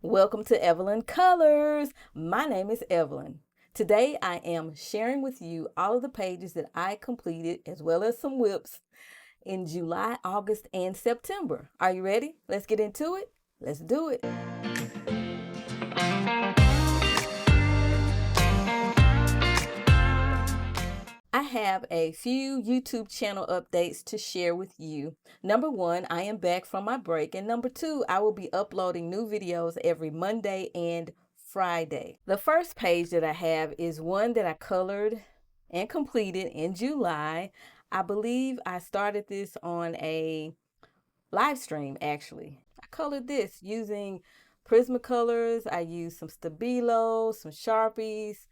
Welcome to Evelyn Colors. My name is Evelyn. Today I am sharing with you all of the pages that I completed as well as some whips in July, August, and September. Are you ready? Let's get into it. Let's do it. I have a few YouTube channel updates to share with you. Number one, I am back from my break. And number two, I will be uploading new videos every Monday and Friday. The first page that I have is one that I colored and completed in July. I believe I started this on a live stream actually. I colored this using Prismacolors. I used some Stabilo, some Sharpies,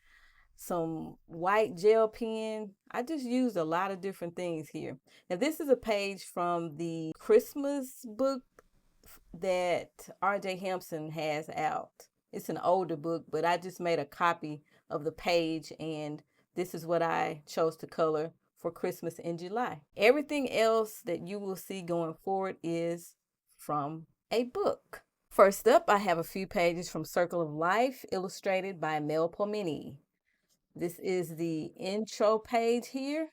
some white gel pen. I just used a lot of different things here. Now this is a page from the Christmas book that R.J. Hampson has out. It's an older book, but I just made a copy of the page, and this is what I chose to color for Christmas in July. Everything else that you will see going forward is from a book. First up, I have a few pages from Circle of Life, illustrated by Mel Pomini. This is the intro page here,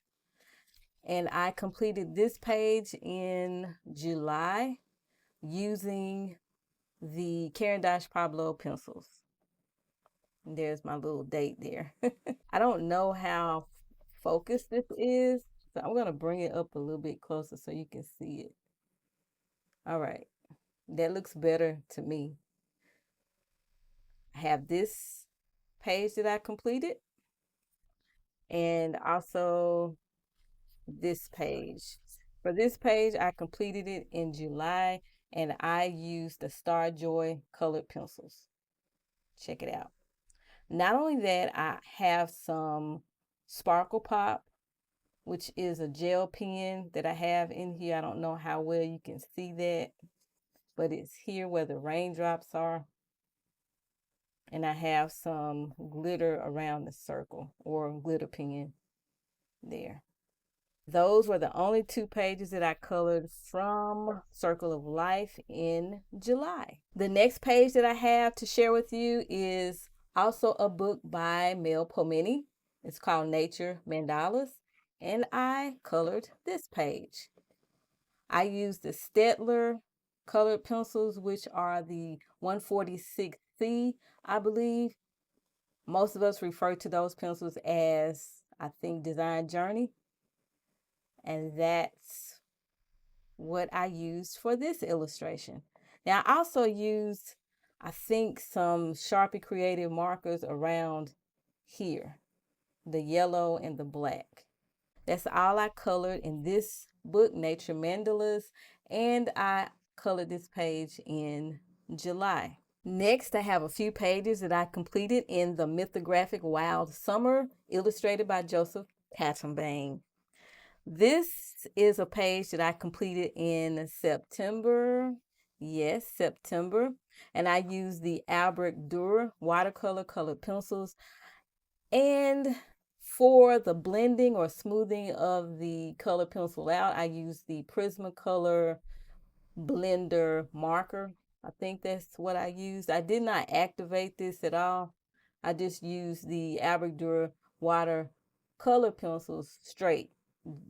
and I completed this page in July using the Caran d'Ache Pablo pencils. And there's my little date there. I don't know how focused this is, so I'm going to bring it up a little bit closer so you can see it. All right, that looks better to me. I have this page that I completed, and also this page. For this page, I completed it in July, and I used the Star Joy colored pencils. Check it out. Not only that, I have some Sparkle Pop, which is a gel pen that I have in here. I don't know how well you can see that, but it's here where the raindrops are. And I have some glitter around the circle, or glitter pen there. Those were the only two pages that I colored from Circle of Life in July. The next page that I have to share with you is also a book by Mel Pomini. It's called Nature Mandalas, and I colored this page. I used the Staedtler colored pencils, which are the 146C, I believe. Most of us refer to those pencils as, I think, Design Journey. And that's what I used for this illustration. Now, I also used, I think, some Sharpie Creative markers around here, the yellow and the black. That's all I colored in this book, Nature Mandalas, and I colored this page in July. Next, I have a few pages that I completed in the Mythographic Wild Summer, illustrated by Joseph Pattenbane. This is a page that I completed in September. Yes, September. And I used the Albrecht Dürer watercolor colored pencils. And for the blending or smoothing of the color pencil out, I used the Prismacolor blender marker. I think that's what I used. I did not activate this at all. I just used the Albrecht Dürer watercolor pencils straight,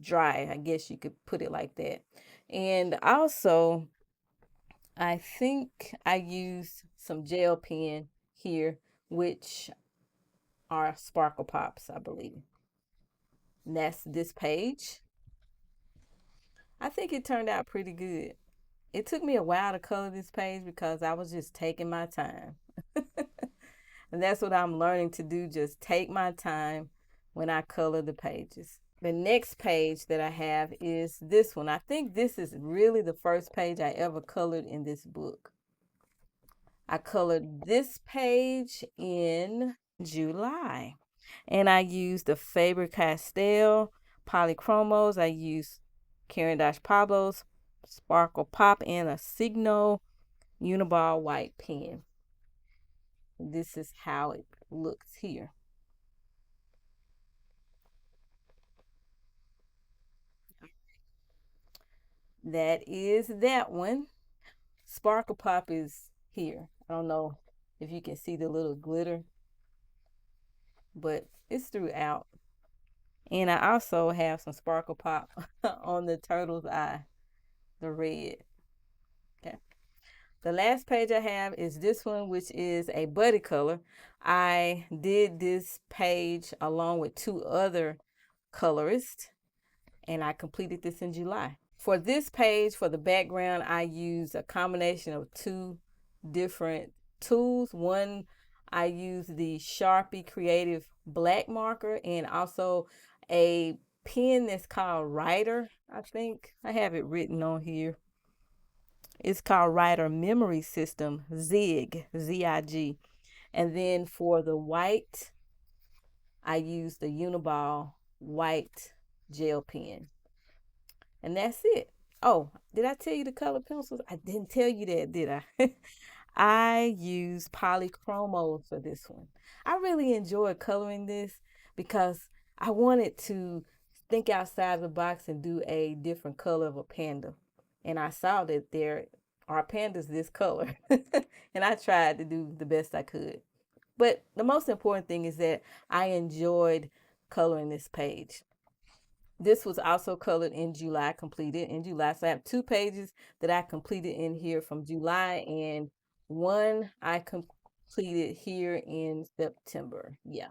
dry. I guess you could put it like that. And also, I think I used some gel pen here, which are Sparkle Pops, I believe. And that's this page. I think it turned out pretty good. It took me a while to color this page because I was just taking my time. And that's what I'm learning to do, just take my time when I color the pages. The next page that I have is this one. I think this is really the first page I ever colored in this book. I colored this page in July, and I used the Faber-Castell Polychromos. I used Caran d'Ache Pablos, Sparkle Pop, and a Signo Uniball white pen. This is how it looks here. That is that one. Sparkle Pop is here. I don't know if you can see the little glitter, but it's throughout. And I also have some Sparkle Pop on the turtle's eye, the red. Okay. The last page I have is this one, which is a buddy color. I did this page along with two other colorists, and I completed this in July. For this page, for the background, I use a combination of two different tools. One, I use the Sharpie Creative black marker, and also a pen that's called Writer. I think I have it written on here. It's called Writer Memory System Zig, Z-I-G. And then for the white, I use the Uniball white gel pen. And that's it. Oh, did I tell you the color pencils? I didn't tell you that, did I? I use polychromos for this one. I really enjoyed coloring this because I wanted to think outside the box and do a different color of a panda. And I saw that there are pandas this color. And I tried to do the best I could. But the most important thing is that I enjoyed coloring this page. This was also colored in July, completed in July. So I have two pages that I completed in here from July, and one I completed here in September. Yeah.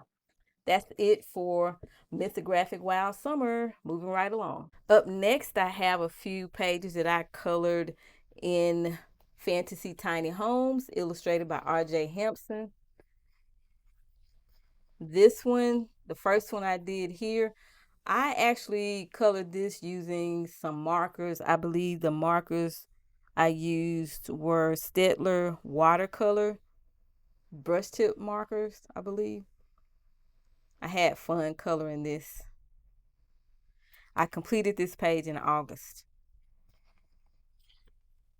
That's it for Mythographic Wild Summer. Moving right along. Up next, I have a few pages that I colored in Fantasy Tiny Homes, illustrated by R.J. Hampson. This one, the first one I did here, I actually colored this using some markers. I believe the markers I used were Staedtler watercolor brush tip markers, I believe. I had fun coloring this. I completed this page in August.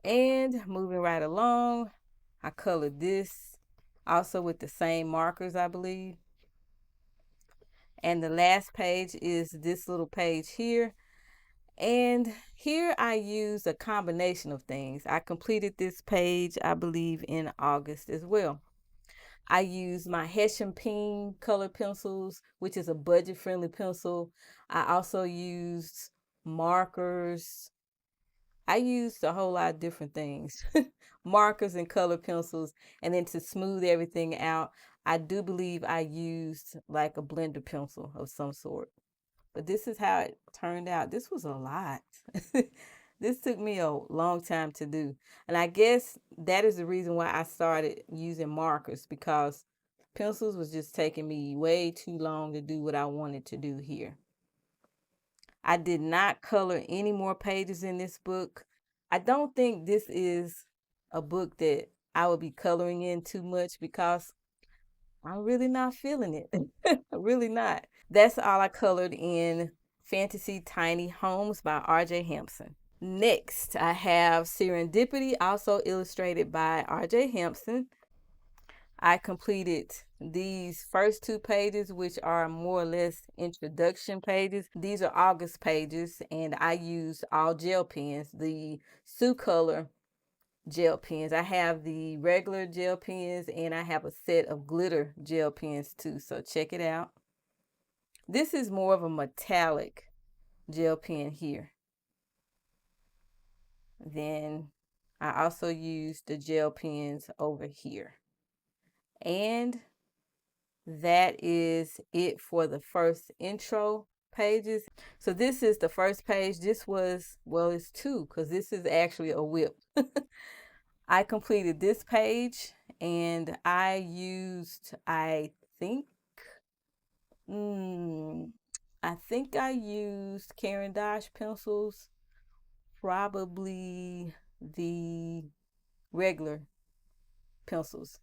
And moving right along, I colored this also with the same markers, I believe. And the last page is this little page here. And here I used a combination of things. I completed this page, I believe, in August as well. I used my Hessian Peen color pencils, which is a budget-friendly pencil. I also used markers. I used a whole lot of different things. Markers and color pencils. And then to smooth everything out, I do believe I used like a blender pencil of some sort. But this is how it turned out. This was a lot. This took me a long time to do. And I guess that is the reason why I started using markers, because pencils was just taking me way too long to do what I wanted to do here. I did not color any more pages in this book. I don't think this is a book that I would be coloring in too much because I'm really not feeling it. Really not. That's all I colored in Fantasy Tiny Homes by R.J. Hampson. Next, I have Serendipity, also illustrated by R.J. Hampson. I completed these first two pages, which are more or less introduction pages. These are August pages, and I used all gel pens, the Sioux Color gel pens. I have the regular gel pens, and I have a set of glitter gel pens too, so check it out. This is more of a metallic gel pen here. Then I also used the gel pens over here. And that is it for the first intro pages. So this is the first page. This was, well, it's two because this is actually a whip. I completed this page and I used, I think I used Caran d'Ache pencils, probably the regular pencils.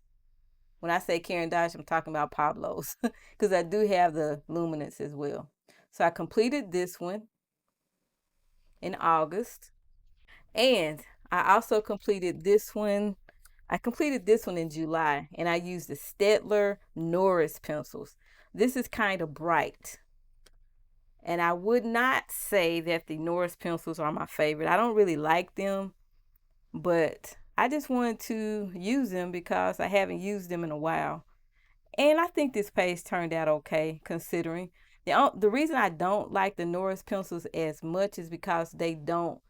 When I say Caran d'Ache, I'm talking about Pablo's because I do have the luminance as well. So I completed this one in August, and I also completed this one. I completed this one in July, and I used the Staedtler Norris pencils. This is kind of bright. And I would not say that the Norris pencils are my favorite. I don't really like them, but I just wanted to use them because I haven't used them in a while. And I think this page turned out okay considering. The reason I don't like the Norris pencils as much is because they don't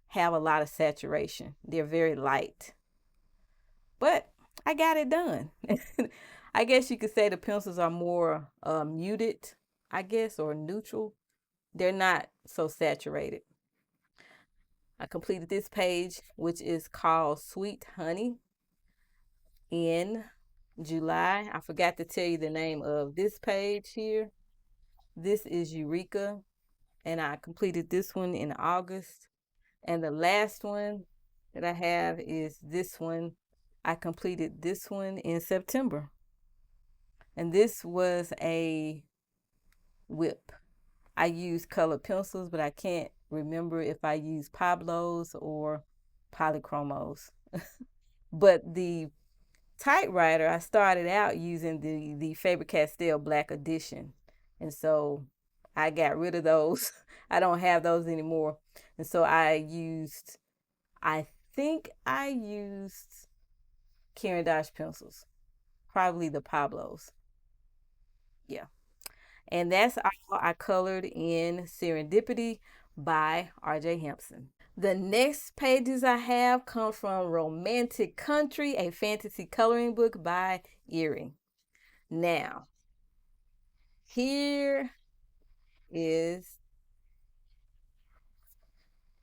have a lot of saturation. They're very light. But I got it done. I guess you could say the pencils are more muted, I guess, or neutral. They're not so saturated. I completed this page, which is called Sweet Honey, in July. I forgot to tell you the name of this page here. This is Eureka, and I completed this one in August. And the last one that I have is this one. I completed this one in September. And this was a whip. I use colored pencils, but I can't remember if I use Pablo's or Polychromos. But the typewriter, I started out using the Faber-Castell Black Edition. And so I got rid of those. I don't have those anymore. And so I think I used Caran d'Ache pencils, probably the Pablos. Yeah. And that's all I colored in Serendipity by R.J. Hampson. The next pages I have come from Romantic Country, a fantasy coloring book by Erie. Now, here is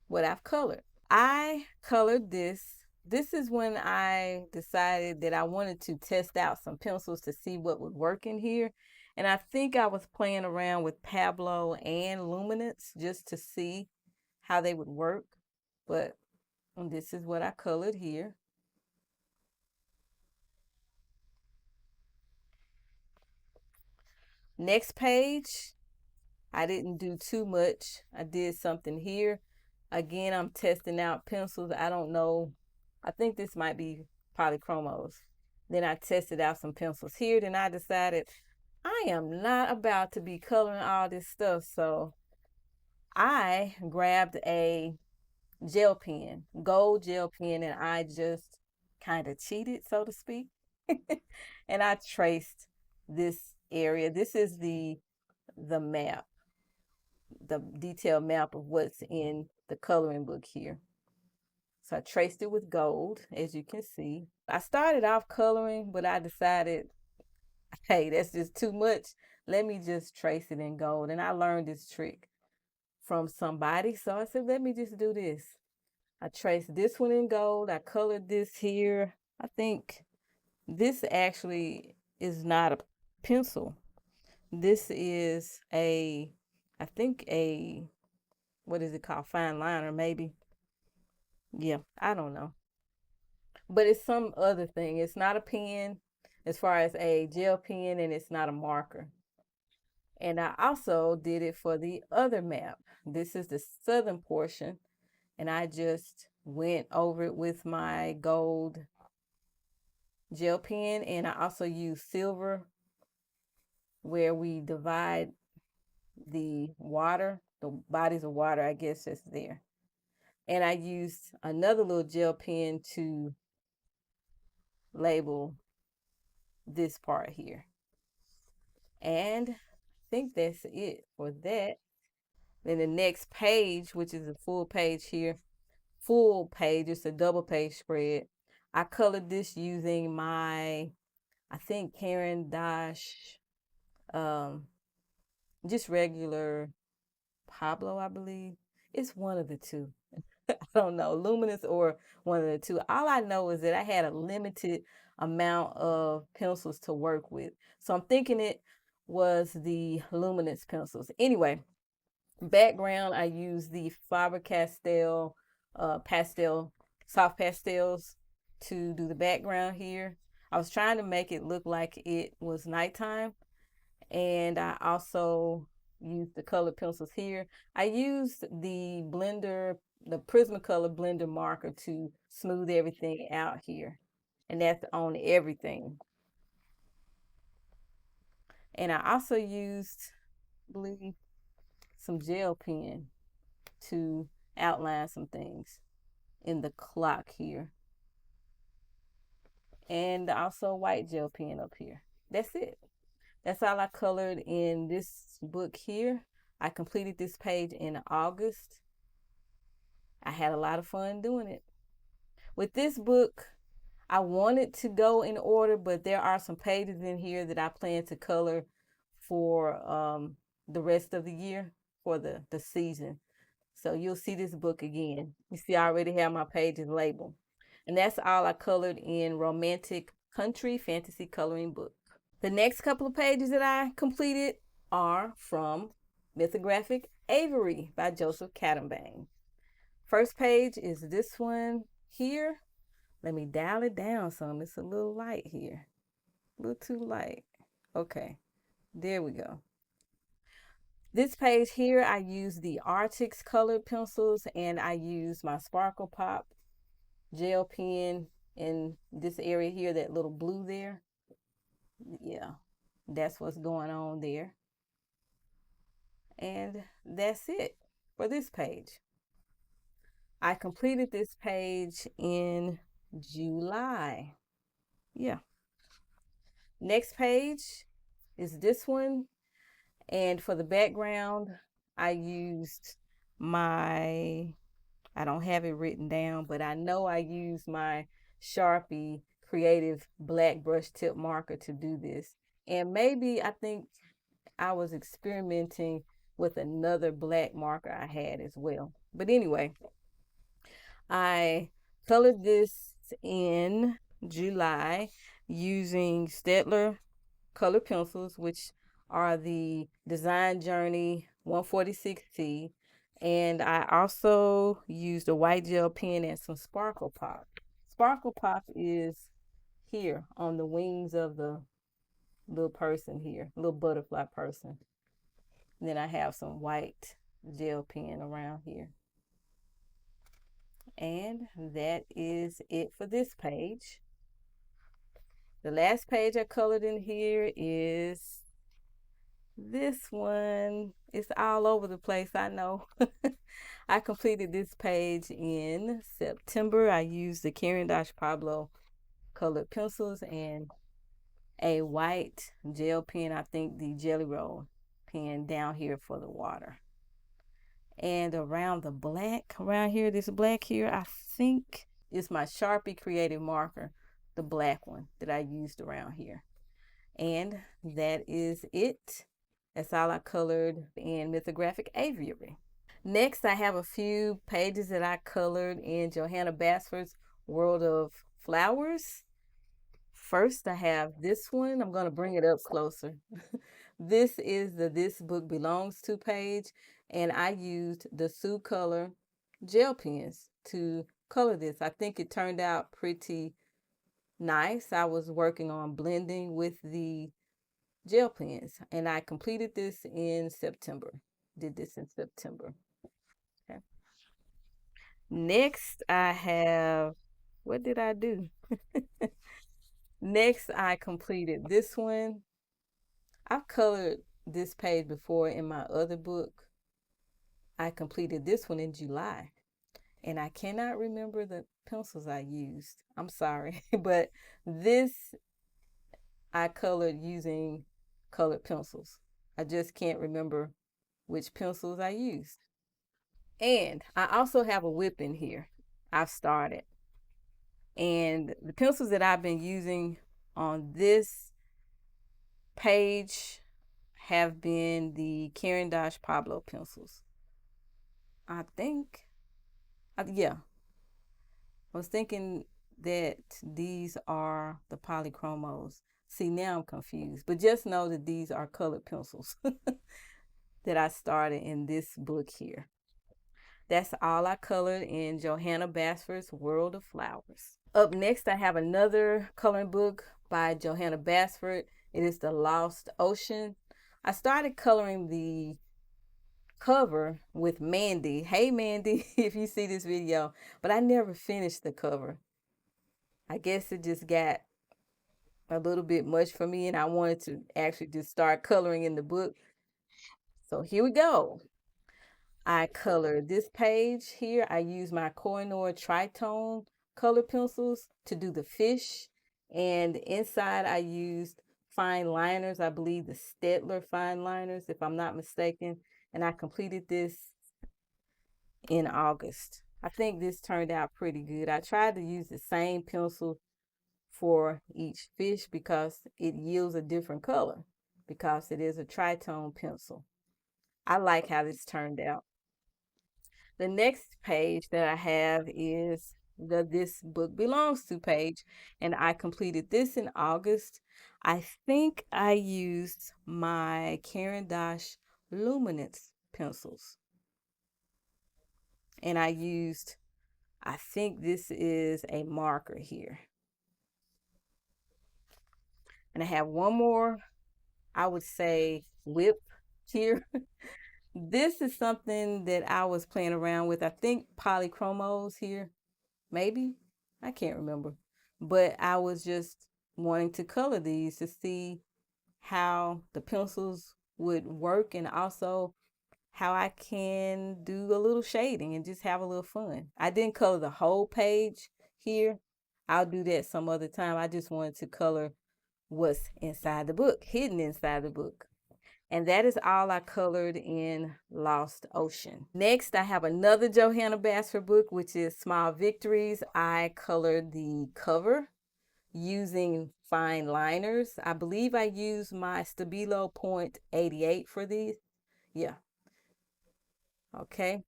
what I've colored. I colored this. This is when I decided that I wanted to test out some pencils to see what would work in here. And I think I was playing around with Pablo and Luminance just to see how they would work. But this is what I colored here. Next page, I didn't do too much. I did something here. Again, I'm testing out pencils. I don't know. I think this might be Polychromos. Then I tested out some pencils here. Then I decided I am not about to be coloring all this stuff. So I grabbed a gel pen, gold gel pen, and I just kind of cheated, so to speak. And I traced this area. This is the map, the detailed map of what's in the coloring book here. So I traced it with gold, as you can see. I started off coloring, but I decided, hey, that's just too much. Let me just trace it in gold. And I learned this trick from somebody. So I said, let me just do this. I traced this one in gold. I colored this here. I think this actually is not a pencil. This is I think what is it called? Fine liner, maybe. Yeah, I don't know. But it's some other thing. It's not a pen as far as a gel pen, and it's not a marker. And I also did it for the other map. This is the southern portion, and I just went over it with my gold gel pen, and I also used silver where we divide the water, the bodies of water, I guess that's there. And I used another little gel pen to label this part here. And I think that's it for that. Then the next page, which is a full page here, full page, it's a double page spread. I colored this using my, I think, Caran d'Ache, um, just regular Pablo, I believe. It's one of the two. I don't know, Luminous or one of the two. All I know is that I had a limited amount of pencils to work with. So I'm thinking it was the Luminous pencils. Anyway, background, I used the Faber-Castell soft pastels to do the background here. I was trying to make it look like it was nighttime, and I also used the colored pencils here. I used the Prismacolor blender marker to smooth everything out here, and that's on everything. And I also used, I believe, some gel pen to outline some things in the clock here. and also white gel pen up here. That's it. That's all I colored in this book here. I completed this page in August. I had a lot of fun doing it. With this book, I wanted to go in order, but there are some pages in here that I plan to color for the rest of the year, for the season. So you'll see this book again. You see, I already have my pages labeled. And that's all I colored in Romantic Country Fantasy Coloring Book. The next couple of pages that I completed are from Mythographic Aviary by Joseph Cadombane. First page is this one here. Let me dial it down some. It's a little light here. A little too light. Okay, there we go. This page here, I use the Arctics colored pencils, and I use my Sparkle Pop gel pen in this area here, that little blue there. Yeah, that's what's going on there. And that's it for this page. I completed this page in July. Yeah. Next page is this one. And for the background, I used my, I don't have it written down, but I know I used my Sharpie Creative Black Brush Tip Marker to do this. And maybe I think I was experimenting with another black marker I had as well. But anyway, I colored this in July using Staedtler color pencils, which are the Design Journey 146C. And I also used a white gel pen and some Sparkle Pop. Sparkle Pop is here on the wings of the little person here, little butterfly person. And then I have some white gel pen around here. And that is it for this page. The last page I colored in here is this one. It's all over the place, I know. I completed this page in September. I used the Caran d'Ache Pablo colored pencils and a white gel pen, I think the Jelly Roll pen down here for the water. And around the black, around here, this black here, I think is my Sharpie Creative Marker, the black one that I used around here. And that is it. That's all I colored in Mythographic Aviary. Next, I have a few pages that I colored in Johanna Basford's World of Flowers. First, I have this one. I'm going to bring it up closer. This is the This Book Belongs To page, and I used the Sue Color gel pens to color this. I think it turned out pretty nice. I was working on blending with the gel pens, and I completed this in September. Did this in September. Okay. Next, I have, what did I do? Next, I completed this one. I've colored this page before in my other book. I completed this one in July, and I cannot remember the pencils I used. I'm sorry, but this I colored using colored pencils. I just can't remember which pencils I used. And I also have a whip in here. I've started. And the pencils that I've been using on this page have been the Caran d'Ache Pablo pencils. I think, yeah, I was thinking that these are the polychromos. See, now I'm confused, but just know that these are colored pencils that I started in this book here. That's all I colored in Johanna Basford's World of Flowers. Up next, I have another coloring book by Johanna Basford. It is The Lost Ocean. I started coloring the cover with Mandy. Hey, Mandy, if you see this video, but I never finished the cover. I guess it just got a little bit much for me, and I wanted to actually just start coloring in the book. So here we go. I colored this page here. I use my Kohinoor Tritone color pencils to do the fish And inside I used fine liners. I believe the Stettler fine liners, if I'm not mistaken. And I completed this in August. I think this turned out pretty good. I tried to use the same pencil for each fish because it yields a different color because it is a tritone pencil. I like how this turned out. The next page that I have is the This Book Belongs To page, and I completed this in August. I think I used my Caran d'Ache Luminance pencils, and I think this is a marker here. And I have one more, I would say, whip here. This is something that I was playing around with. I think polychromos here, maybe. I can't remember. But I was just wanting to color these to see how the pencils would work and also how I can do a little shading and just have a little fun. I didn't color the whole page here. I'll do that some other time. I just wanted to color what's inside the book, hidden inside the book. And that is all I colored in Lost Ocean. Next, I have another Johanna Basford book, which is Small Victories. I colored the cover using fine liners. I believe I used my Stabilo .88 for these. Yeah, okay.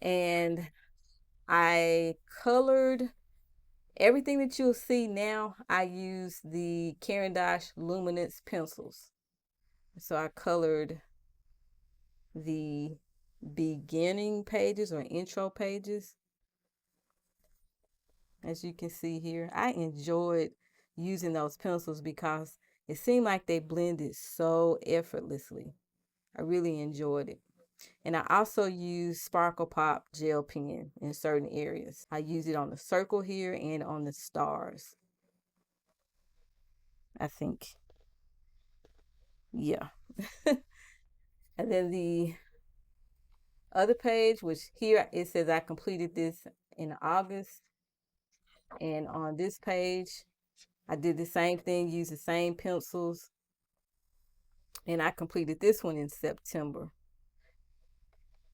And I colored everything that you'll see now. I use the Caran d'Ache Luminance pencils. So I colored the beginning pages or intro pages, as you can see here. I enjoyed using those pencils because it seemed like they blended so effortlessly. I really enjoyed it. And I also use Sparkle Pop gel pen in certain areas. I use it on the circle here and on the stars, I think. Yeah. And then the other page, which here it says I completed this in August. And on this page, I did the same thing, used the same pencils, and I completed this one in September.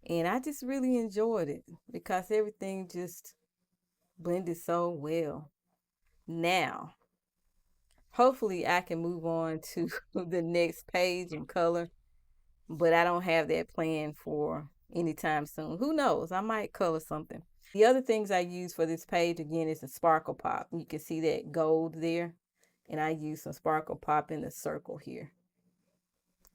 And I just really enjoyed it because everything just blended so well. Now, hopefully I can move on to the next page in color, but I don't have that planned for anytime soon. Who knows? I might color something. The other things I use for this page again is the Sparkle Pop. You can see that gold there. And I use some Sparkle Pop in the circle here.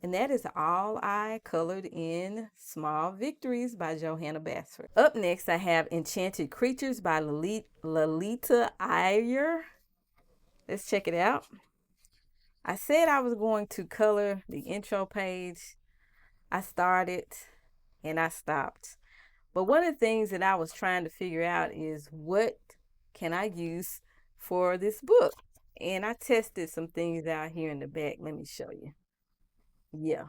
And that is all I colored in Small Victories by Johanna Basford. Up next, I have Enchanted Creatures by Lalita Iyer. Let's check it out. I said I was going to color the intro page. I started and I stopped. But one of the things that I was trying to figure out is what can I use for this book? And I tested some things out here in the back. Let me show you. Yeah,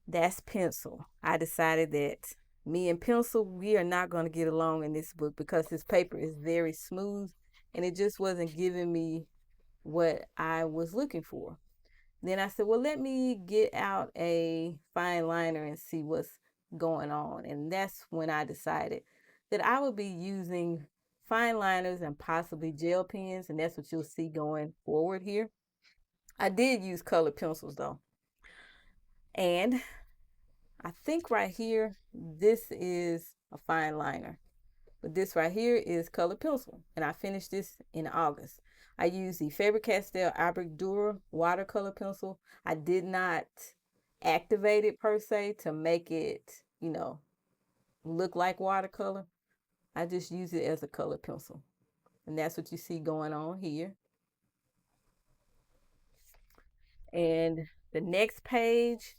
that's pencil. I decided that me and pencil, we are not going to get along in this book because this paper is very smooth and it just wasn't giving me what I was looking for. Then I said, well, let me get out a fine liner and see what's going on. And that's when I decided that I would be using fine liners and possibly gel pens. And that's what you'll see going forward here. I did use colored pencils though. And I think right here, this is a fine liner. But this right here is colored pencil. And I finished this in August. I used the Faber-Castell Albrecht Dürer watercolor pencil. I did not activate it per se to make it, look like watercolor. I just use it as a color pencil. And that's what you see going on here. And the next page,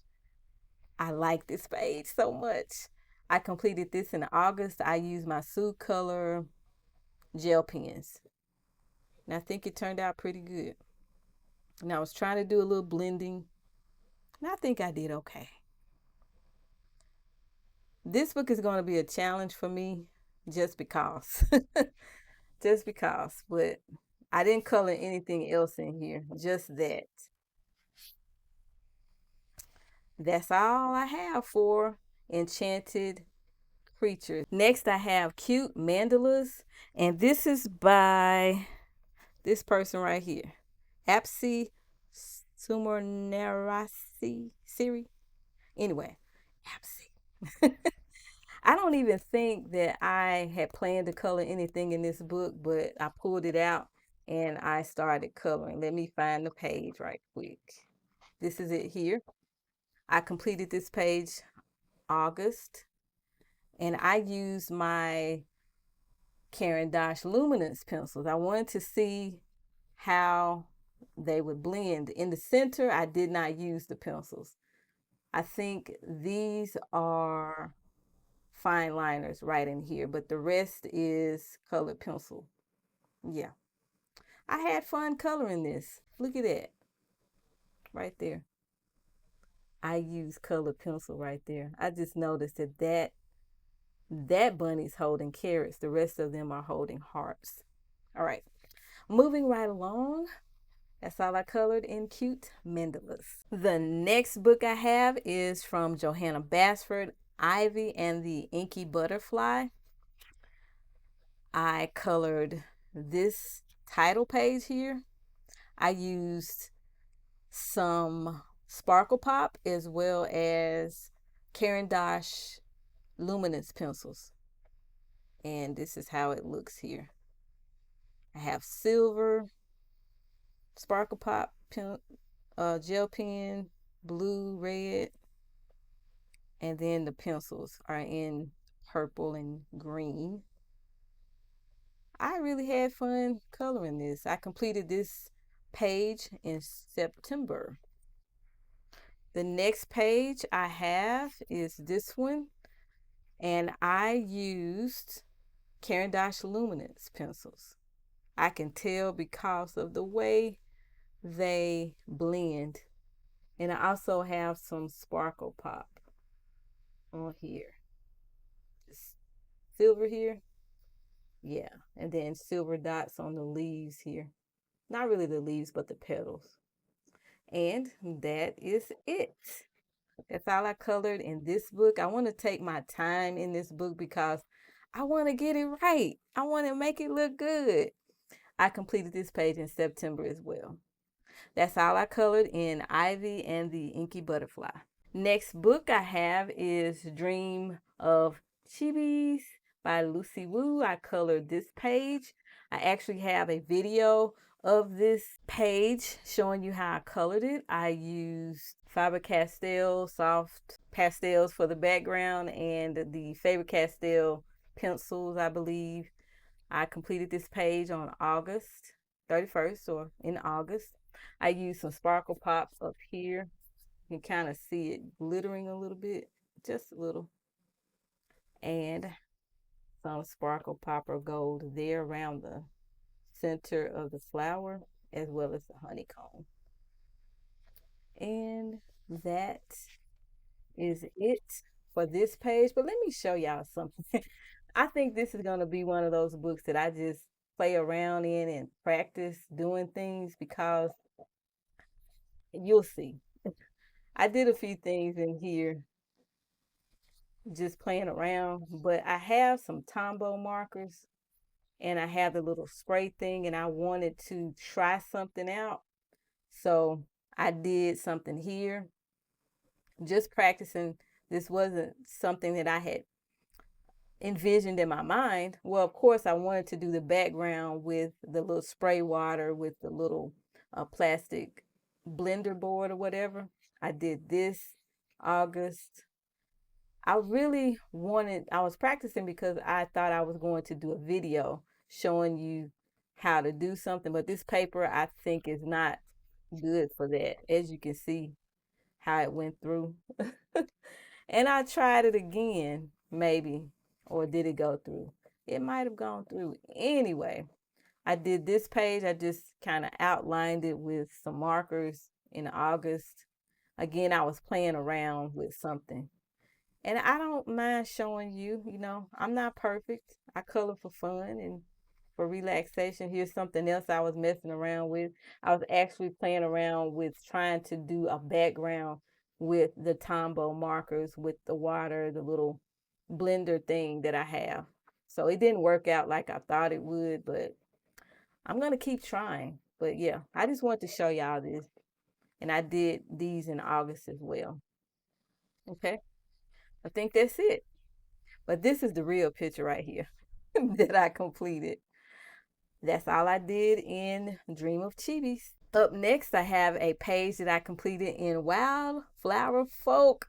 I like this page so much. I completed this in August. I used my Sue Color gel pens. And I think it turned out pretty good. And I was trying to do a little blending. And I think I did okay. This book is going to be a challenge for me just because. just because. But I didn't color anything else in here, just that. That's all I have for Enchanted Creatures. Next, I have Cute Mandalas, and this is by this person right here, Apsi Sumernerasi Siri. Anyway, Apsi. I don't even think that I had planned to color anything in this book, but I pulled it out and I started coloring. Let me find the page right quick. This is it here. I completed this page August, and I used my Caran d'Ache Luminance pencils. I wanted to see how they would blend. In the center, I did not use the pencils. I think these are fine liners right in here, but the rest is colored pencil. Yeah. I had fun coloring this. Look at that. Right there. I use colored pencil right there. I just noticed that bunny's holding carrots. The rest of them are holding hearts. All right. Moving right along. That's all I colored in Cute Mandalas. The next book I have is from Johanna Basford, Ivy and the Inky Butterfly. I colored this title page here. I used some Sparkle Pop as well as Caran d'Ache Luminance pencils. And this is how it looks here. I have silver, Sparkle Pop pen, gel pen, blue, red, and then the pencils are in purple and green. I really had fun coloring this. I completed this page in September. The next page I have is this one, and I used Caran d'Ache Luminance pencils. I can tell because of the way they blend. And I also have some Sparkle Pop on here. Just silver here. Yeah. And then silver dots on the leaves here. Not really the leaves, but the petals. And that is it. That's all I colored in this book. I want to take my time in this book because I want to get it right. I want to make it look good. I completed this page in September as well. That's all I colored in Ivy and the Inky Butterfly. Next book I have is Dream of Chibis by Lucy Wu. I colored this page. I actually have a video of this page showing you how I colored it. I used Faber-Castell soft pastels for the background and the Faber-Castell pencils, I believe. I completed this page on August 31st or in August. I used some Sparkle Pops up here. You can kind of see it glittering a little bit, just a little. And some Sparkle Popper Gold there around the center of the flower as well as the honeycomb. And that is it for this page. But let me show y'all something. I think this is going to be one of those books that I just play around in and practice doing things because you'll see. I did a few things in here just playing around, but I have some Tombow markers and I have the little spray thing and I wanted to try something out. So I did something here, just practicing. This wasn't something that I had envisioned in my mind. Well, of course, I wanted to do the background with the little spray water with the little plastic blender board or whatever. I did this August. I was practicing because I thought I was going to do a video showing you how to do something, but this paper I think is not good for that. As you can see how it went through. And I tried it again, maybe, or did it go through? It might have gone through. Anyway, I did this page. I just kind of outlined it with some markers in August. Again, I was playing around with something. And I don't mind showing you, I'm not perfect. I color for fun and for relaxation. Here's something else I was messing around with. I was actually playing around with trying to do a background with the Tombow markers with the water, the little blender thing that I have. So it didn't work out like I thought it would, but I'm going to keep trying. But yeah, I just want to show y'all this. And I did these in August as well. Okay, I think that's it. But this is the real picture right here that I completed. That's all I did in Dream of Chibis. Up next, I have a page that I completed in Wildflower Folk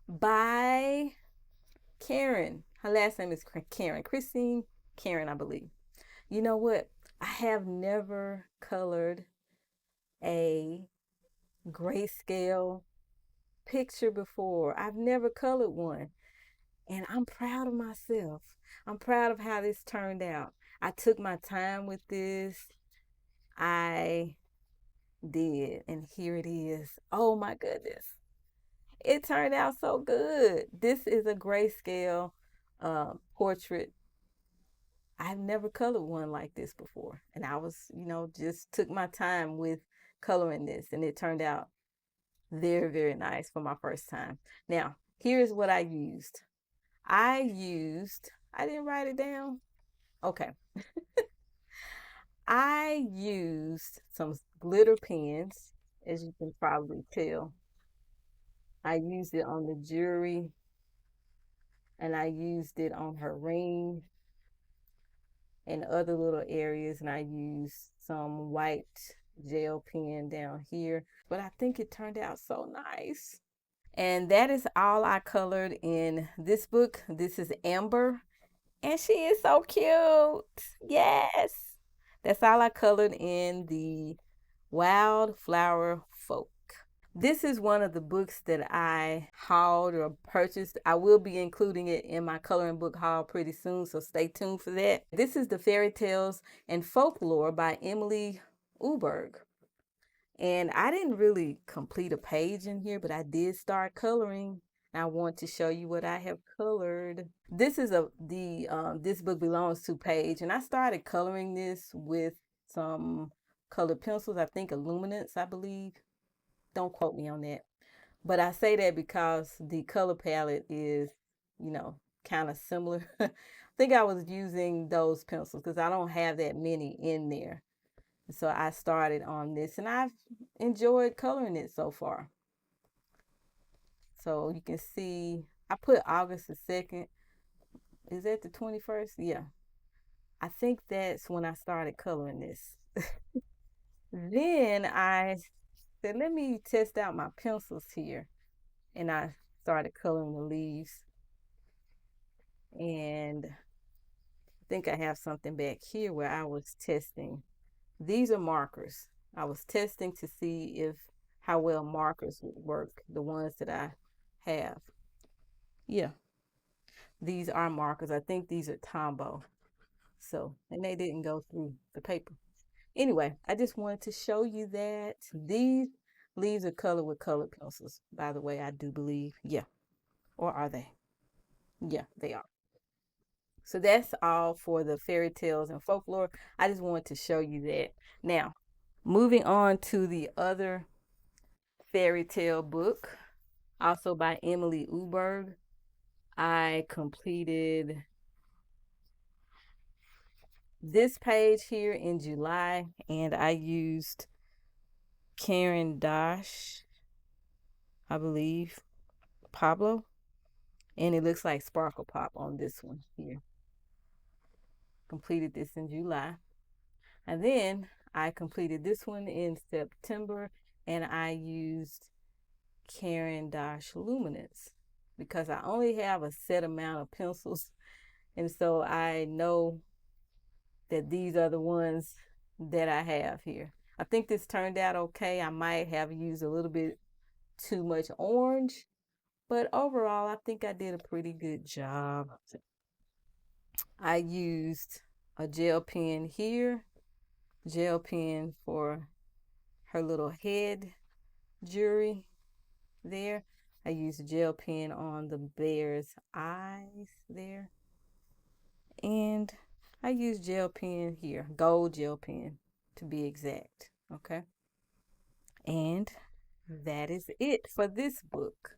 by Karen. Her last name is Karen. Christine Karen, I believe. You know what? I have never colored a grayscale picture before. I've never colored one. And I'm proud of myself. I'm proud of how this turned out. I took my time with this. I did. And here it is. Oh my goodness. It turned out so good. This is a grayscale portrait. I've never colored one like this before. And I was, just took my time with coloring this. And it turned out very, very nice for my first time. Now, here's what I used. I didn't write it down. Okay. I used some glitter pens, as you can probably tell. I used it on the jewelry and I used it on her ring and other little areas. And I used some white gel pen down here. But I think it turned out so nice. And that is all I colored in this book. This is Amber. And she is so cute. Yes. That's all I colored in the Wildflower Folk. This is one of the books that I hauled or purchased. I will be including it in my coloring book haul pretty soon, so stay tuned for that. This is the Fairytales and Folklore by Emily Uberg. And I didn't really complete a page in here, but I did start coloring. I want to show you what I have colored. This is this book belongs to page, and I started coloring this with some colored pencils. I think Illuminance, I believe. Don't quote me on that. But I say that because the color palette is, kind of similar. I think I was using those pencils because I don't have that many in there. So I started on this and I've enjoyed coloring it so far. So you can see I put August the 2nd. Is that the 21st? Yeah. I think that's when I started coloring this. Then I said, let me test out my pencils here. And I started coloring the leaves. And I think I have something back here where I was testing. These are markers. I was testing to see if how well markers would work, the ones that I have. Yeah, these are markers. I think these are Tombow. So, and they didn't go through the paper. Anyway, I just wanted to show you that these leaves are colored with colored pencils. By the way, I do believe. Yeah. Or are they? Yeah, they are. So that's all for the fairy tales and folklore. I just wanted to show you that. Now, moving on to the other fairy tale book, also by Emily Uberg. I completed this page here in July, and I used Karen Dash, I believe, Pablo, and it looks like Sparkle Pop on this one here. Completed this in July. And then I completed this one in September, and I used Karen Dash Luminance because I only have a set amount of pencils. And so I know that these are the ones that I have here. I think this turned out okay. I might have used a little bit too much orange, but overall, I think I did a pretty good job. I used a gel pen here, gel pen for her little head jewelry there. I used a gel pen on the bear's eyes there. And I use gel pen here, gold gel pen to be exact. Okay. And that is it for this book.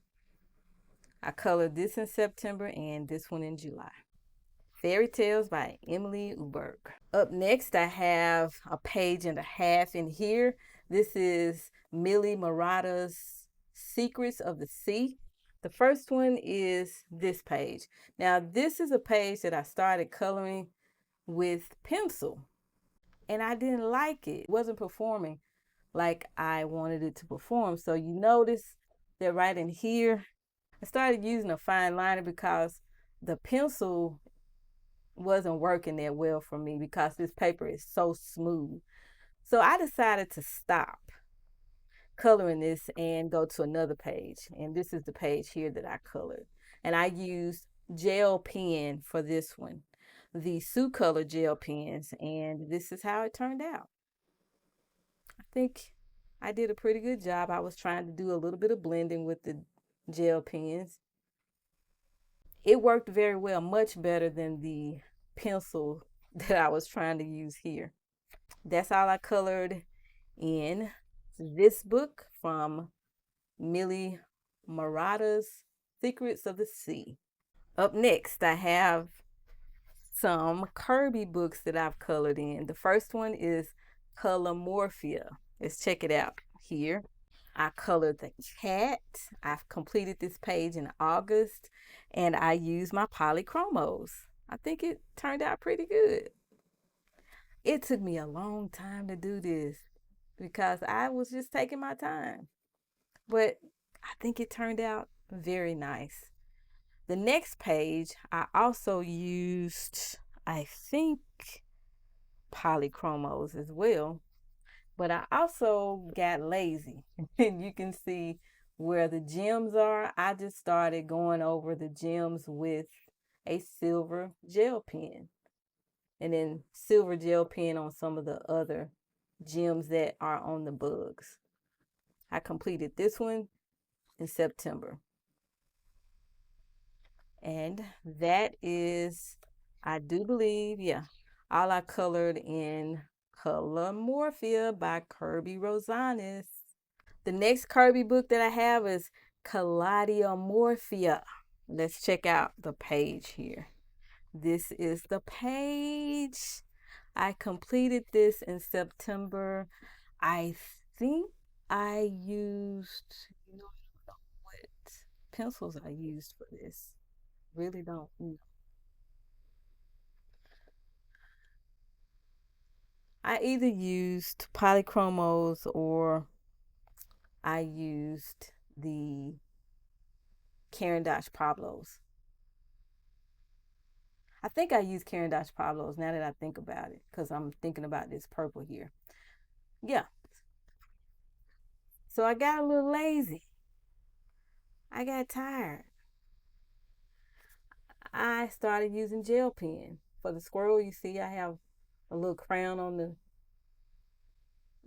I colored this in September and this one in July. Fairy Tales by Emily Uberg. Up next, I have a page and a half in here. This is Millie Marotta's Secrets of the Sea. The first one is this page. Now, this is a page that I started coloring with pencil, and I didn't like it. It wasn't performing like I wanted it to perform. So you notice that right in here, I started using a fine liner because the pencil wasn't working that well for me because this paper is so smooth. So I decided to stop coloring this and go to another page. And this is the page here that I colored. And I used gel pen for this one, the Sue Color gel pens. And this is how it turned out. I think I did a pretty good job. I was trying to do a little bit of blending with the gel pens. It worked very well, much better than the pencil that I was trying to use here. That's all I colored in this book from Millie Marotta's Secrets of the Sea. Up next, I have some Kirby books that I've colored in. The first one is Colormorphia. Let's check it out here. I colored the cat. I've completed this page in August, and I used my polychromos. I think it turned out pretty good. It took me a long time to do this because I was just taking my time. But I think it turned out very nice. The next page, I also used, I think, polychromos as well. But I also got lazy. And you can see where the gems are. I just started going over the gems with a silver gel pen. And then silver gel pen on some of the other gems that are on the bugs. I completed this one in September. And that is, I do believe, yeah, all I colored in Colormorphia by Kirby Rosanis. The next Kirby book that I have is Kalediomorphia. Let's check out the page here. This is the page. I completed this in September. I think I used, you know, I don't know what pencils I used for this. Really don't know. I either used polychromos or I used the Caran d'Ache Pablos. I think I used Caran d'Ache Pablos now that I think about it because I'm thinking about this purple here. Yeah. So I got a little lazy. I got tired. I started using gel pen. For the squirrel, you see I have a little crown on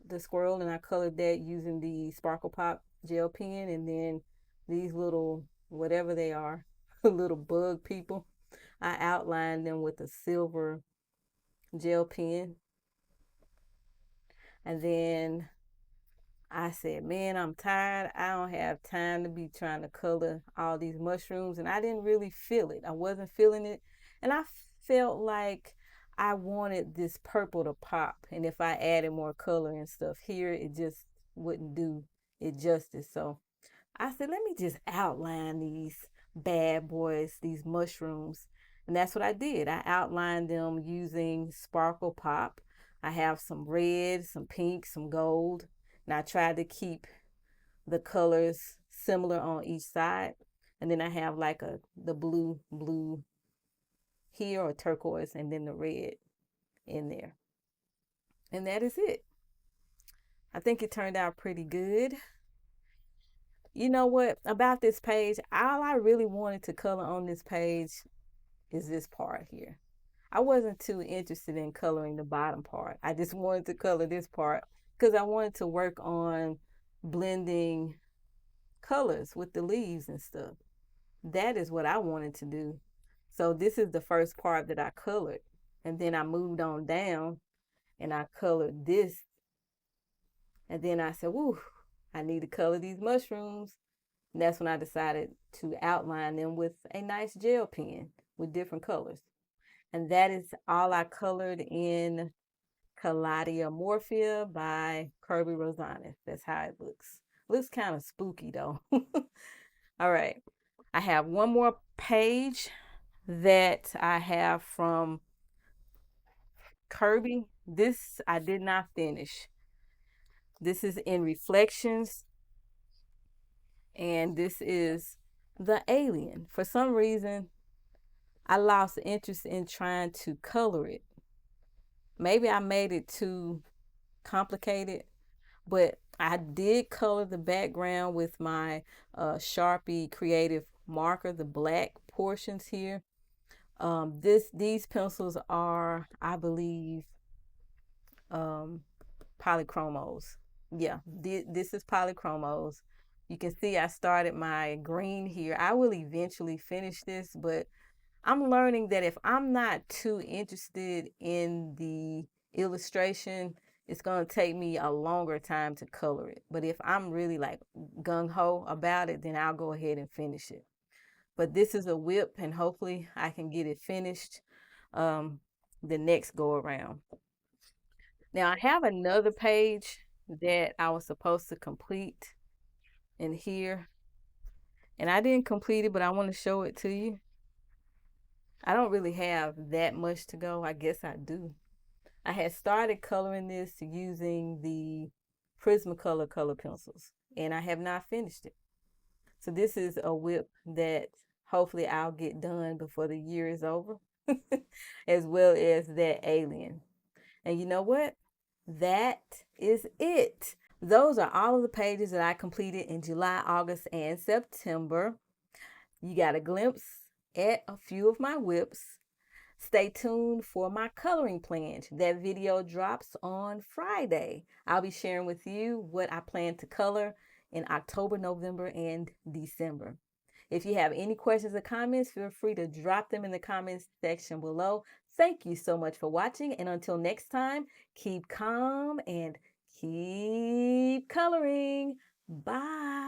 the squirrel, and I colored that using the Sparkle Pop gel pen. And then these little, whatever they are, little bug people, I outlined them with a silver gel pen. And then I said, man, I'm tired. I don't have time to be trying to color all these mushrooms. And I didn't really feel it. I wasn't feeling it. And I felt like I wanted this purple to pop. And if I added more color and stuff here, it just wouldn't do it justice. So I said, let me just outline these bad boys, these mushrooms. And that's what I did. I outlined them using Sparkle Pop. I have some red, some pink, some gold. And I tried to keep the colors similar on each side. And then I have like the blue here or turquoise and then the red in there. And that is it. I think it turned out pretty good. You know what? About this page, all I really wanted to color on this page is this part here. I wasn't too interested in coloring the bottom part. I just wanted to color this part because I wanted to work on blending colors with the leaves and stuff. That is what I wanted to do. So this is the first part that I colored. And then I moved on down and I colored this. And then I said, woo, I need to color these mushrooms. And that's when I decided to outline them with a nice gel pen with different colors. And that is all I colored in Kalediomorphia by Kirby Rosanes. That's how it looks. Looks kind of spooky though. All right. I have one more page that I have from Kirby. This I did not finish. This is in Reflections, and this is the alien. For some reason, I lost interest in trying to color it. Maybe I made it too complicated, but I did color the background with my Sharpie creative marker, the black portions here. These pencils are, I believe, um, polychromos. Yeah, this is polychromos. You can see I started my green here. I will eventually finish this, but I'm learning that if I'm not too interested in the illustration, it's going to take me a longer time to color it. But if I'm really like gung ho about it, then I'll go ahead and finish it. But this is a whip, and hopefully I can get it finished um, the next go around. Now, I have another page that I was supposed to complete in here, and I didn't complete it, but I want to show it to you. I don't really have that much to go. I guess I do. I had started coloring this using the Prismacolor color pencils, and I have not finished it. So this is a whip that hopefully I'll get done before the year is over, as well as that alien. And you know what? That is it. Those are all of the pages that I completed in July, August, and September. You got a glimpse at a few of my whips. Stay tuned for my coloring plan. That video drops on Friday. I'll be sharing with you what I plan to color in October, November, and December. If you have any questions or comments, feel free to drop them in the comments section below. Thank you so much for watching, and until next time, keep calm and keep coloring. Bye.